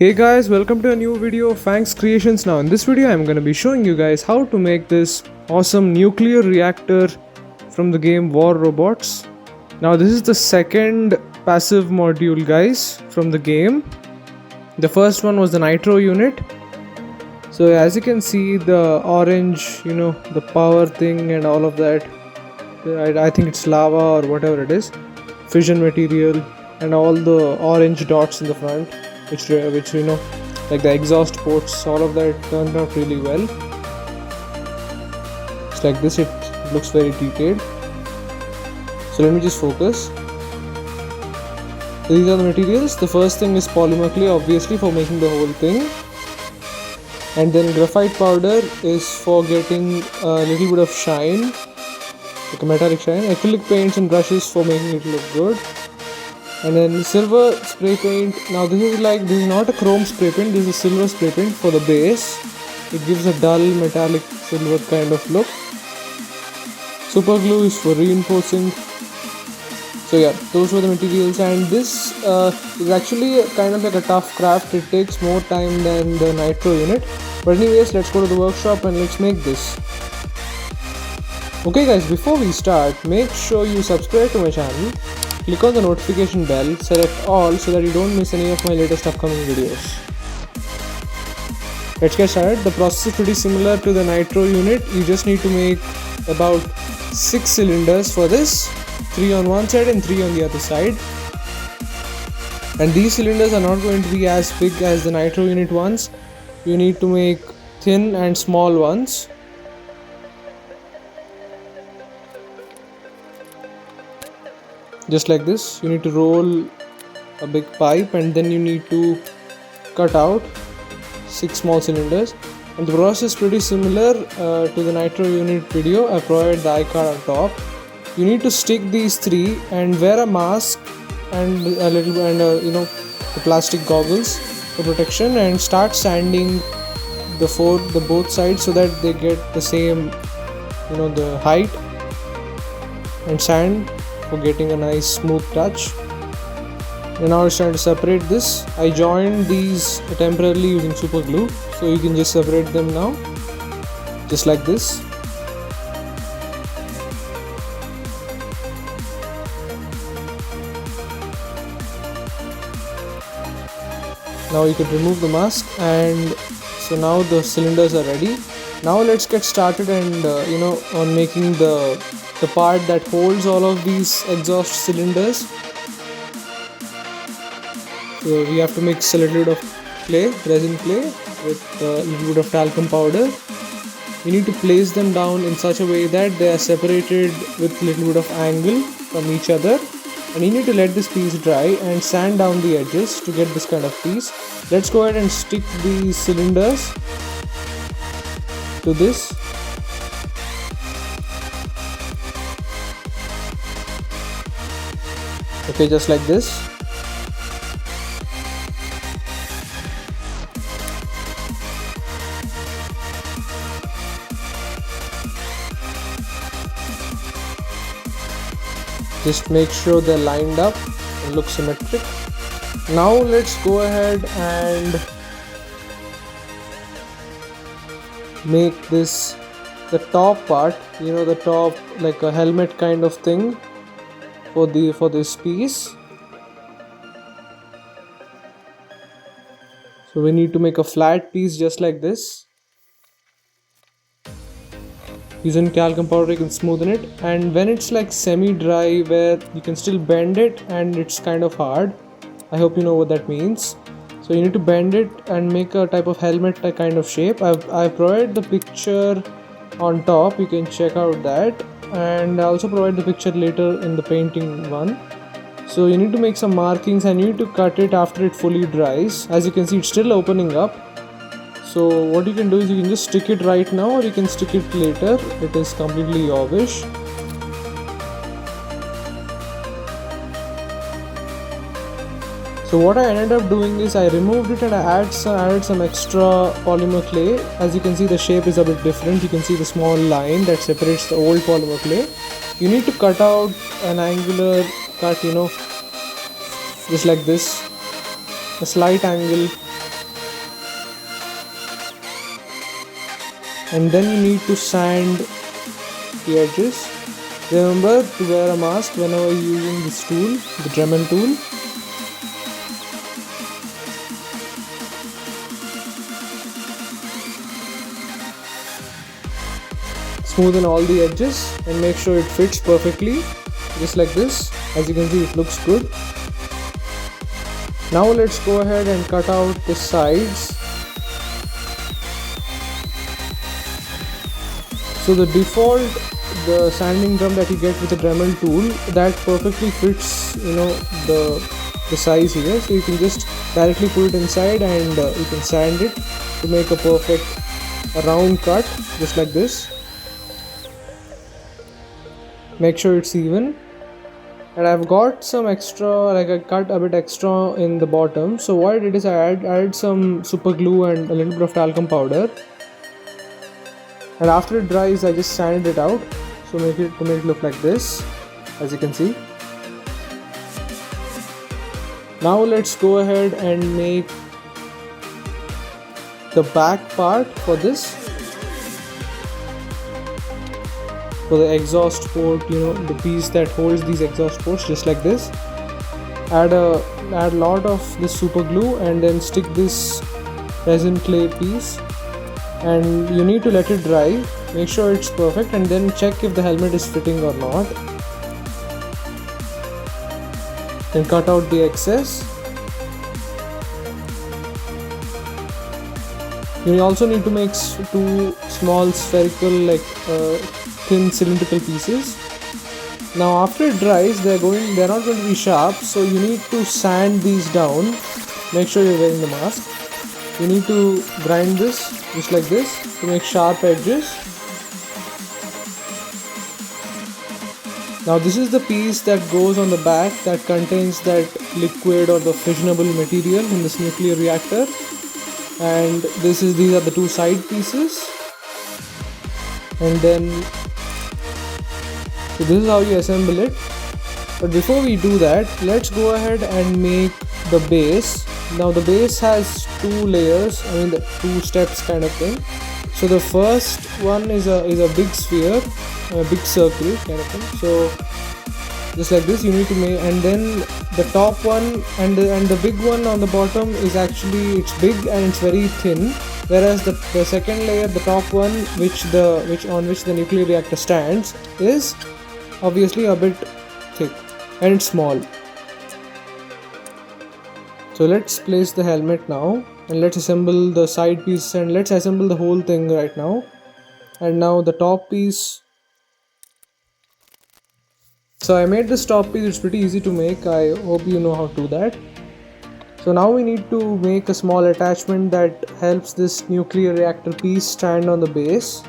Hey guys, welcome to a new video of Fangs Creations. Now in this video I'm going to be showing you guys how to make this awesome nuclear reactor from the game War Robots. Now this is the second passive module guys from the game. The first one was the nitro unit. So as you can see, the orange, the power thing and all of that, I think it's lava or whatever it is, fission material, and all the orange dots in the front, which like the exhaust ports, all of that turned out really well. It's like this, it looks very detailed. So let me just focus. So these are the materials. The first thing is polymer clay, obviously, for making the whole thing, and then graphite powder is for getting a little bit of shine, like a metallic shine. Acrylic paints and brushes for making it look good. And then silver spray paint. Now this is not a chrome spray paint, this is silver spray paint for the base. It gives a dull metallic silver kind of look. Super glue is for reinforcing. So yeah, those were the materials, and this is actually kind of like a tough craft. It takes more time than the nitro unit. But anyways, let's go to the workshop and let's make this. Okay guys, before we start, make sure you subscribe to my channel. Click on the notification bell, select all so that you don't miss any of my latest upcoming videos. Let's get started. The process is pretty similar to the nitro unit. You just need to make about 6 cylinders for this, 3 on one side and 3 on the other side. And these cylinders are not going to be as big as the nitro unit ones. You need to make thin and small ones. Just like this, you need to roll a big pipe and then you need to cut out 6 small cylinders. And the process is pretty similar to the nitro unit video. I provided the iCard on top. You need to stick these 3 and wear a mask and the plastic goggles for protection, and start sanding the both sides so that they get the same the height, and sand for getting a nice smooth touch. And now it's time to separate this. I joined these temporarily using super glue, so you can just separate them now, just like this. Now you can remove the mask, and so now the cylinders are ready. Now let's get started and on making the part that holds all of these exhaust cylinders. So we have to mix a little bit of resin clay with a little bit of talcum powder. You need to place them down in such a way that they are separated with a little bit of angle from each other. And you need to let this piece dry and sand down the edges to get this kind of piece. Let's go ahead and stick these cylinders to this. Okay, just like this. Just make sure they're lined up and look symmetric. Now let's go ahead and make this the top part, the top, like a helmet kind of thing for this piece. So we need to make a flat piece just like this. Using talcum powder you can smoothen it, and when it's like semi-dry where you can still bend it and it's kind of hard, I hope you know what that means. So you need to bend it and make a type of helmet kind of shape. I've provided the picture on top, you can check out that, and I also provide the picture later in the painting one. So you need to make some markings and you need to cut it after it fully dries. As you can see, it's still opening up. So what you can do is you can just stick it right now, or you can stick it later. It is completely your wish. So what I ended up doing is I removed it and I added some extra polymer clay. As you can see, the shape is a bit different. You can see the small line that separates the old polymer clay. You need to cut out an angular cut, just like this, a slight angle and then you need to sand the edges. Remember to wear a mask whenever you're using this tool, the Dremel tool. Smoothen all the edges and make sure it fits perfectly, just like this. As you can see, it looks good. Now let's go ahead and cut out the sides. So the default, the sanding drum that you get with the Dremel tool, that perfectly fits, the size here. So you can just directly put it inside and you can sand it to make a perfect round cut, just like this. Make sure it's even. And I've got some extra, like I cut a bit extra in the bottom. So what I did is I added some super glue and a little bit of talcum powder. And after it dries, I just sanded it out. So to make it look like this, as you can see. Now let's go ahead and make the back part for this. For the exhaust port, the piece that holds these exhaust ports, just like this. Add a lot of this super glue and then stick this resin clay piece, and you need to let it dry. Make sure it's perfect and then check if the helmet is fitting or not. Then cut out the excess. You also need to make two small spherical, thin cylindrical pieces. Now after it dries, they're not going to be sharp, so you need to sand these down. Make sure you're wearing the mask. You need to grind this just like this to make sharp edges. Now this is the piece that goes on the back that contains that liquid or the fissionable material in this nuclear reactor, and these are the two side pieces. And then so this is how you assemble it. But before we do that, let's go ahead and make the base. Now the base has two layers, the two steps kind of thing. So the first one is a big sphere, a big circle kind of thing. So just like this you need to make, and then the top one and the big one on the bottom is actually, it's big and it's very thin, whereas the second layer, the top one, on which the nuclear reactor stands, is obviously a bit thick and it's small. So let's place the helmet now, and let's assemble the side piece, and let's assemble the whole thing right now. And now the top piece. So I made this top piece, it's pretty easy to make. I hope you know how to do that. So now we need to make a small attachment that helps this nuclear reactor piece stand on the base.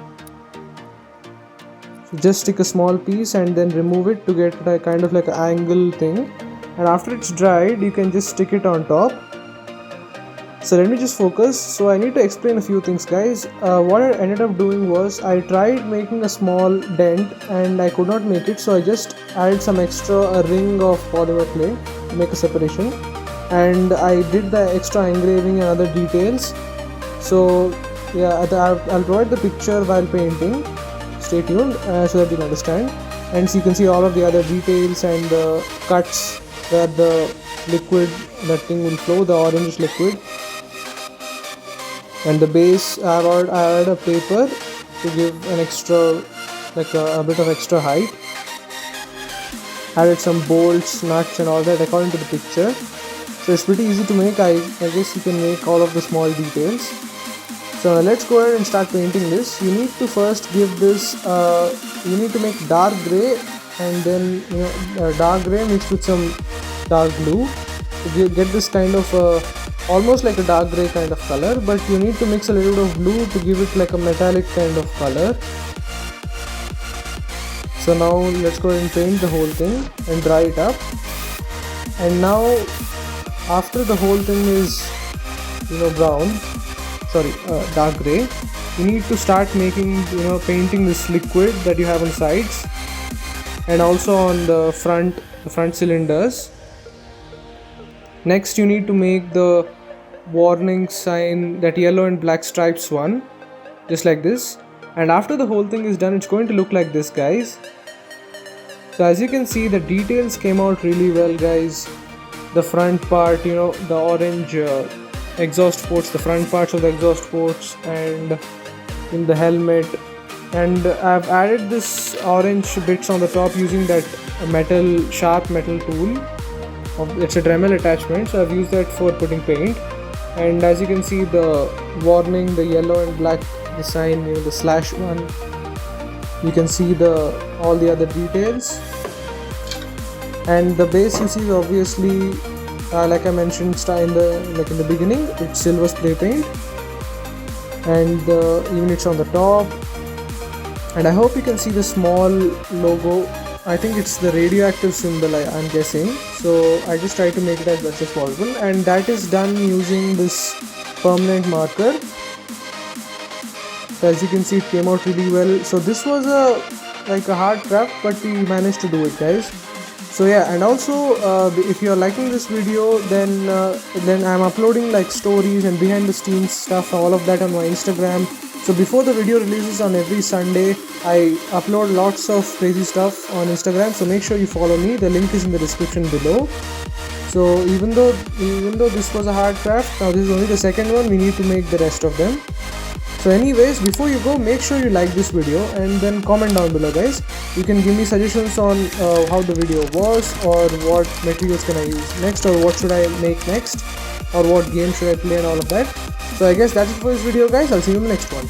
So just stick a small piece and then remove it to get a kind of like an angle thing. And after it's dried, you can just stick it on top. So let me just focus. So I need to explain a few things, guys. What I ended up doing was I tried making a small dent and I could not make it, so I just added some a ring of polymer clay to make a separation, and I did the extra engraving and other details. So yeah, I'll provide the picture while painting. Stay tuned so that you'll understand. And so you can see all of the other details and the cuts where the liquid, that thing will flow, the orange liquid. And the base, I added a paper to give an extra, like a bit of extra height. Added some bolts, nuts and all that according to the picture. So it's pretty easy to make. I guess you can make all of the small details. So let's go ahead and start painting this. You need to first give this, you need to make dark grey, and then dark grey mixed with some dark blue to get this kind of almost like a dark grey kind of color, but you need to mix a little bit of blue to give it like a metallic kind of color. So now let's go ahead and paint the whole thing and dry it up. And now after the whole thing is dark grey, you need to start making, painting this liquid that you have on sides and also on the front cylinders. Next you need to make the warning sign, that yellow and black stripes one, just like this. And after the whole thing is done, it's going to look like this, guys. So as you can see, the details came out really well, guys. The front part, you know, the orange exhaust ports, the front parts of the exhaust ports, and in the helmet. And I've added this orange bits on the top using that sharp metal tool. It's a Dremel attachment, so I've used that for putting paint. And as you can see, the warning, the yellow and black, the sign, you know, the slash one. You can see all the other details. And the base you see is obviously, like I mentioned in the beginning, it's silver spray paint, and even it's on the top. And I hope you can see the small logo. I think it's the radioactive symbol, I'm guessing. So I just try to make it as best as possible, and that is done using this permanent marker. So as you can see, it came out really well. So this was a hard craft, but we managed to do it, guys. So yeah, and also if you are liking this video, then I'm uploading like stories and behind the scenes stuff, all of that on my Instagram. So before the video releases on every Sunday, I upload lots of crazy stuff on Instagram. So make sure you follow me. The link is in the description below. So even though this was a hard craft, now this is only the second one. We need to make the rest of them. So anyways, before you go, make sure you like this video and then comment down below, guys. You can give me suggestions on how the video was, or what materials can I use next, or what should I make next, or what game should I play and all of that. So I guess that's it for this video, guys. I'll see you in the next one.